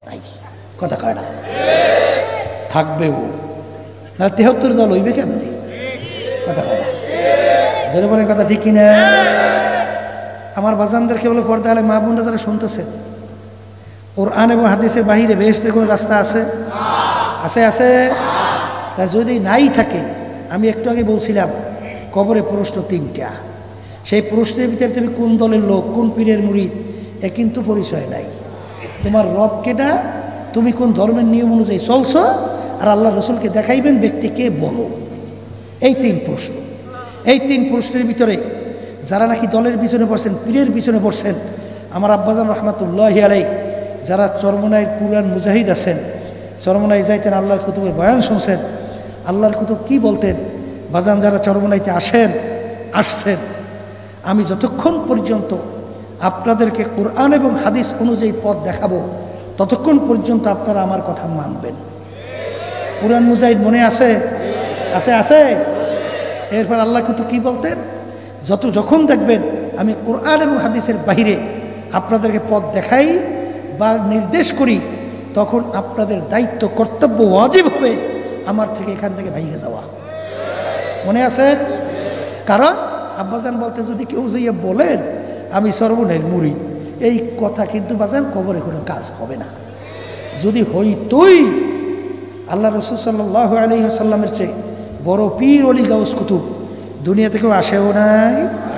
নাই, কথা কয় না, থাকবেও না। 73 দল হইবে কেমনি, কথা কয় না, জোরে বলে কথা ঠিক কিনা? আমার বাজানদেরকে বলে পর্দা আলে মা বোনরা যারা শুনতেছে, কোরআন এবং হাদিসের বাহিরে বেহেশতের কোনো রাস্তা আছে? আছে, আছে। তা যদি নাই থাকে, আমি একটু আগে বলছিলাম কবরে প্রশ্ন 3টা, সেই প্রশ্নের ভিতরে তুমি কোন দলের লোক, কোন পীরের মুরিদ, এ কিন্তু পরিচয় নাই। তোমার রব কেটা, তুমি কোন ধর্মের নিয়ম অনুযায়ী চলছো, আর আল্লাহ রসুলকে দেখাইবেন ব্যক্তিকে বলো। এই 3 প্রশ্ন। এই 3 প্রশ্নের ভিতরে যারা নাকি দলের পিছনে পড়ছেন, পীরের পিছনে পড়ছেন, আমার আব্বাজান রহমাতুল্লাহি আলাই যারা চরমনাইয়ের কুরআন মুজাহিদ আছেন, চরমনাই যাইতেন, আল্লাহর কুতুবের বয়ান শুনছেন, আল্লাহর কুতুব কি বলতেন, বাজান যারা চরমনাইতে আসছেন, আমি যতক্ষণ পর্যন্ত আপনাদেরকে কোরআন এবং হাদিস অনুযায়ী পথ দেখাবো, ততক্ষণ পর্যন্ত আপনারা আমার কথা মানবেন। কুরআন মুজাহিদ মনে আছে? আছে, আছে। এরপর আল্লাহ কুতুব কি বলতেন, যখন দেখবেন আমি কোরআন এবং হাদিসের বাহিরে আপনাদেরকে পথ দেখাই বা নির্দেশ করি, তখন আপনাদের দায়িত্ব, কর্তব্য, ওয়াজিব হবে আমার থেকে এখান থেকে ভাইগে যাওয়া। মনে আছে? কারণ আব্বাজান বলতে, যদি কেউ যাইয়া বলেন আমি সর্বনের মুরিদ, এই কথা কিন্তু বাজান কবরে কোনো কাজ হবে না। যদি হইতই, আল্লাহ রাসূল সাল্লাল্লাহু আলাইহি ওয়াসাল্লামের চেয়ে বড় পীর ওলি গাউস কুতুব দুনিয়া থেকেও আসেও নাই,